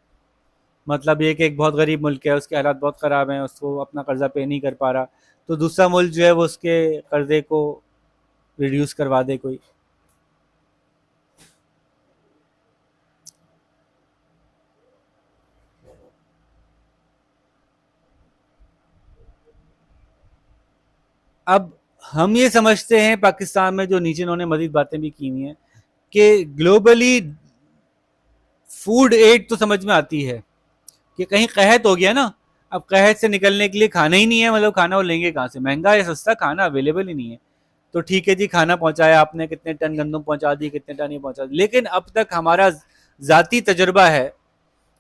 मतलब ये कि एक बहुत गरीब मुल्क है, उसके हालात बहुत ख़राब हैं, उसको अपना कर्जा पे नहीं कर पा रहा, तो दूसरा मुल्क जो है वो उसके कर्जे को रिड्यूस करवा दे कोई। अब हम ये समझते हैं पाकिस्तान में, जो नीचे इन्होंने मजीद बातें भी की हुई हैं, कि ग्लोबली फूड एड तो समझ में आती है कि कहीं कहत हो गया ना, अब कहत से निकलने के लिए खाना ही नहीं है, मतलब खाना वो लेंगे कहाँ से, महंगा या सस्ता खाना अवेलेबल ही नहीं है। तो ठीक है जी, खाना पहुंचाया आपने, कितने टन गंदम पहुंचा दी, कितने टन ये पहुंचा दी, लेकिन अब तक हमारा ज़ाती तजर्बा है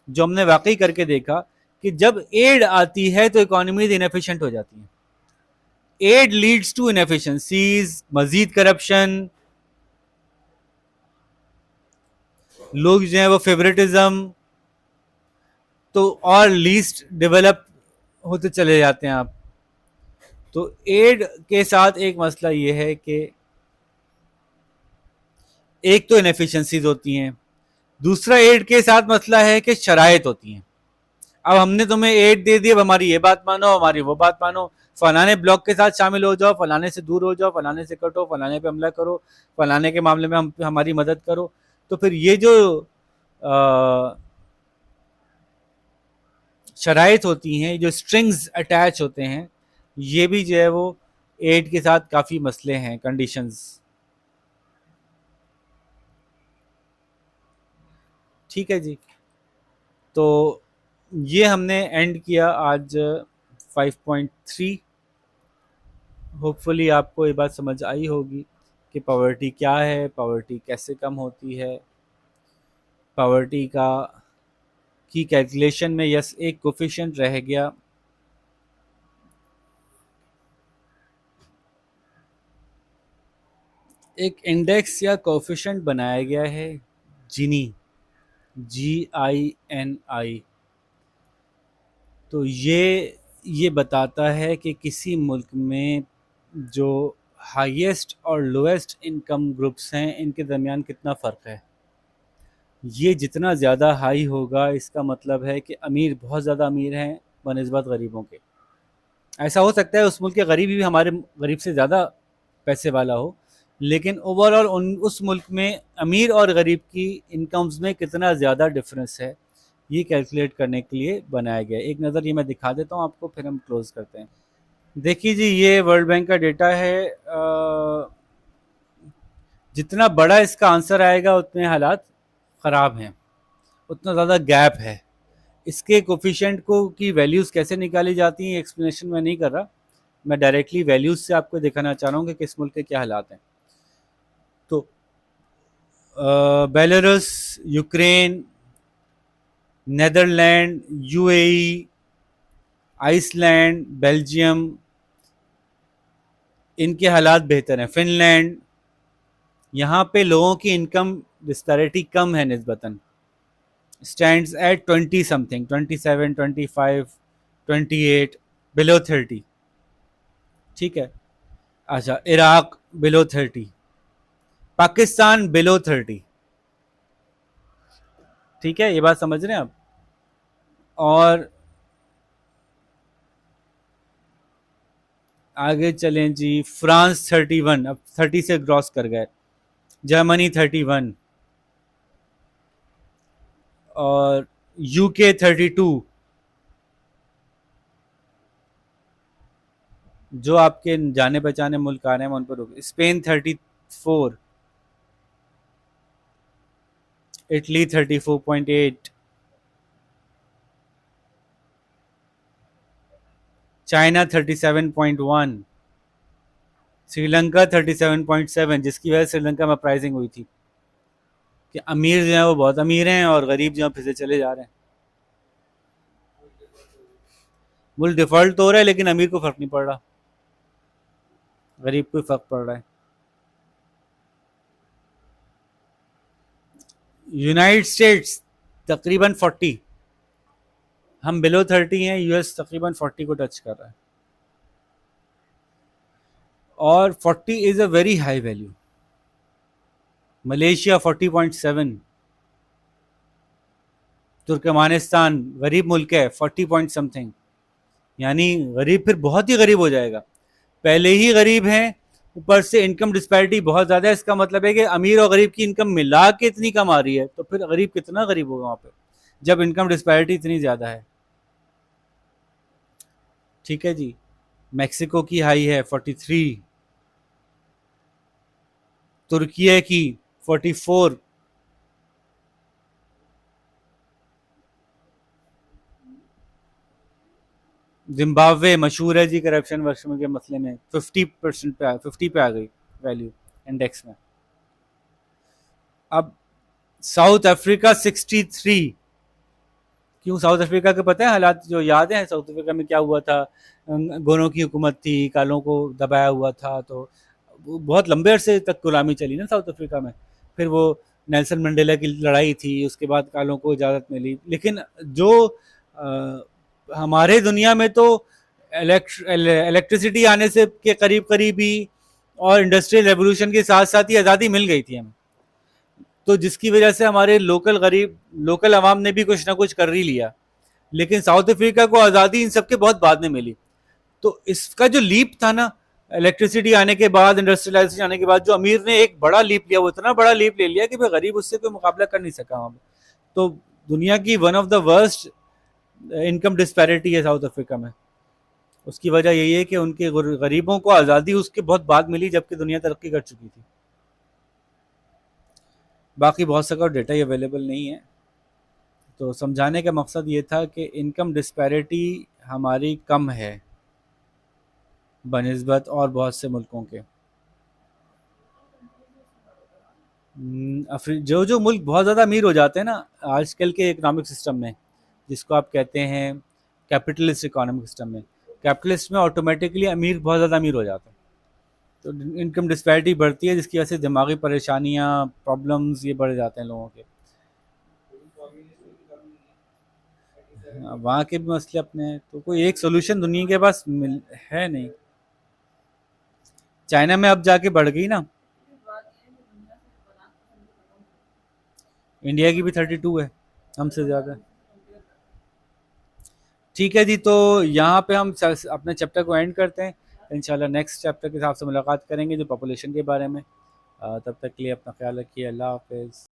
जो हमने वाकई करके देखा कि जब एड आती है तो इकोनॉमीज इनएफिशिएंट हो जाती है। एड लीड्स टू इनएफिशिएंसीज, मजीद करप्शन, लोग जो है वो फेवरेटिज्म, तो और लीस्ट डेवलप होते चले जाते हैं आप। तो एड के साथ एक मसला ये है कि एक तो इनएफिशिएंसीज होती हैं, दूसरा एड के साथ मसला है कि शराइत होती हैं। अब हमने तुम्हें एड दे दी, अब हमारी ये बात मानो, हमारी वो बात मानो, फलाने ब्लॉक के साथ शामिल हो जाओ, फलाने से दूर हो जाओ, फलाने से कटो, फलाने पे हमला करो, फलाने के मामले में हमारी मदद करो। तो फिर ये जो शराइत होती हैं, जो स्ट्रिंग्स अटैच होते हैं, ये भी जो है वो एड के साथ काफ़ी मसले हैं, कंडीशंस। ठीक है जी। तो ये हमने एंड किया आज 5.3। होपफुली आपको ये बात समझ आई होगी कि पॉवर्टी क्या है, पॉवर्टी कैसे कम होती है, पॉवर्टी का की कैलकुलेशन में यस एक कोफिशिएंट रह गया। एक इंडेक्स या कोफिशिएंट बनाया गया है, जिनी, GINI। तो ये बताता है कि किसी मुल्क में जो हाईएस्ट और लोएस्ट इनकम ग्रुप्स हैं, इनके दरमियान कितना फ़र्क है। ये जितना ज़्यादा हाई होगा, इसका मतलब है कि अमीर बहुत ज़्यादा अमीर हैं बनिस्बत गरीबों के। ऐसा हो सकता है उस मुल्क के गरीब भी हमारे गरीब से ज़्यादा पैसे वाला हो, लेकिन ओवरऑल उस मुल्क में अमीर और गरीब की इनकम्स में कितना ज़्यादा डिफरेंस है, ये कैलकुलेट करने के लिए बनाया गया है। एक नज़र ये मैं दिखा देता हूँ आपको, फिर हम क्लोज़ करते हैं। देखिए जी, ये वर्ल्ड बैंक का डेटा है। जितना बड़ा इसका आंसर आएगा उतने हालात ख़राब हैं, उतना ज़्यादा गैप है। इसके कोफिशिएंट को की वैल्यूज़ कैसे निकाली जाती हैं, एक्सप्लेनेशन मैं नहीं कर रहा, मैं डायरेक्टली वैल्यूज़ से आपको दिखाना चाह रहा हूँ कि किस मुल्क के क्या हालात हैं। तो Belarus, Ukraine, Netherland, UAE, Iceland, Belgium, इनके हालात बेहतर हैं। फिनलैंड, यहाँ पे लोगों की इनकम डिस्पैरिटी कम है निस्बतन, स्टैंड्स एट 20 समथिंग, 27, 25, 28, बिलो 30। ठीक है। अच्छा, इराक बिलो 30, पाकिस्तान बिलो 30। ठीक है, ये बात समझ रहे हैं आप। और आगे चलें जी, फ्रांस 31, अब 30 से क्रॉस कर गए। जर्मनी 31 और UK 32। जो आपके जाने पहचाने मुल्क आ रहे हैं उन पर रुक। स्पेन 34, इटली 34.8, चाइना 37.1, श्रीलंका 37.7, जिसकी वजह से श्रीलंका में प्राइसिंग हुई थी कि अमीर जो है वो बहुत अमीर हैं और गरीब जो है फिर से चले जा रहे हैं। मुल्क डिफॉल्ट तो हो रहा है, लेकिन अमीर को फर्क नहीं पड़ रहा, गरीब को फर्क पड़ रहा है। यूनाइटेड स्टेट्स तकरीबन 40, हम बिलो 30 हैं। US तकरीबन 40 को टच कर रहा है, और 40 is a very high value. Malaysia 40.7, Turkmenistan गरीब मुल्क है 40 पॉइंट समथिंग, यानी गरीब फिर बहुत ही गरीब हो जाएगा। पहले ही गरीब हैं, ऊपर से इनकम डिस्पैरिटी बहुत ज़्यादा है। इसका मतलब है कि अमीर और गरीब की इनकम मिला के इतनी कम आ रही है, तो फिर गरीब कितना गरीब होगा वहाँ पे, जब इनकम डिस्पैरिटी इतनी ज़्यादा है। ठीक है जी। मैक्सिको की हाई है 43, तुर्किये की 44, जिम्बाब्वे मशहूर है जी करप्शन वर्षन के मसले में, 50% पे 50 पे आ गई वैल्यू इंडेक्स में। अब साउथ अफ्रीका 63। क्यों साउथ अफ्रीका के पता है हालात, जो याद है साउथ अफ्रीका में क्या हुआ था। गोरों की हुकूमत थी, कालों को दबाया हुआ था, तो बहुत लंबे अरसे तक गुलामी चली ना साउथ अफ्रीका में। फिर वो नेल्सन मंडेला की लड़ाई थी, उसके बाद कालों को इजाज़त मिली। लेकिन जो हमारे दुनिया में तो इलेक्ट्रिसिटी आने से के करीब करीब ही और इंडस्ट्रियल रेवोल्यूशन के साथ साथ ही आज़ादी मिल गई थी हमें। तो जिसकी वजह से हमारे लोकल अवाम ने भी कुछ ना कुछ कर ही लिया। लेकिन साउथ अफ्रीका को आज़ादी इन सबके बहुत बाद में मिली। तो इसका जो लीप था ना, इलेक्ट्रिसिटी आने के बाद, इंडस्ट्रियलाइजेशन आने के बाद, जो अमीर ने एक बड़ा लीप लिया, वो इतना बड़ा लीप ले लिया कि भाई गरीब उससे कोई मुकाबला कर नहीं सका वहाँ पे। तो दुनिया की one of the worst income disparity है साउथ अफ्रीका में। उसकी वजह यही है कि उनके गरीबों को आज़ादी उसके बहुत बाद मिली, जबकि दुनिया तरक्की कर चुकी थी। बाकी बहुत सा डेटा ही अवेलेबल नहीं है। तो समझाने का मकसद ये था कि इनकम डिस्पैरिटी हमारी कम है बनिस्बत और बहुत से मुल्कों के। जो जो मुल्क बहुत ज़्यादा अमीर हो जाते हैं ना आजकल के इकोनॉमिक सिस्टम में, जिसको आप कहते हैं कैपिटलिस्ट इकोनॉमिक सिस्टम में, कैपिटलिस्ट में ऑटोमेटिकली अमीर बहुत ज़्यादा अमीर हो जाते हैं। तो इनकम डिस्पैरिटी बढ़ती है, जिसकी वजह से दिमागी परेशानियाँ, प्रॉब्लम्स ये बढ़ जाते हैं लोगों के। वहाँ के भी मसले अपने हैं, तो कोई एक सोल्यूशन दुनिया के पास है नहीं। चाइना में अब जाके बढ़ गई ना। इंडिया की भी 32 है, हमसे ज़्यादा। ठीक है जी, तो यहाँ पे हम अपने चैप्टर को एंड करते हैं। इंशाल्लाह नेक्स्ट चैप्टर के हिसाब से मुलाकात करेंगे जो पॉपुलेशन के बारे में। तब तक के लिए अपना ख्याल रखिए। अल्लाह हाफिज़।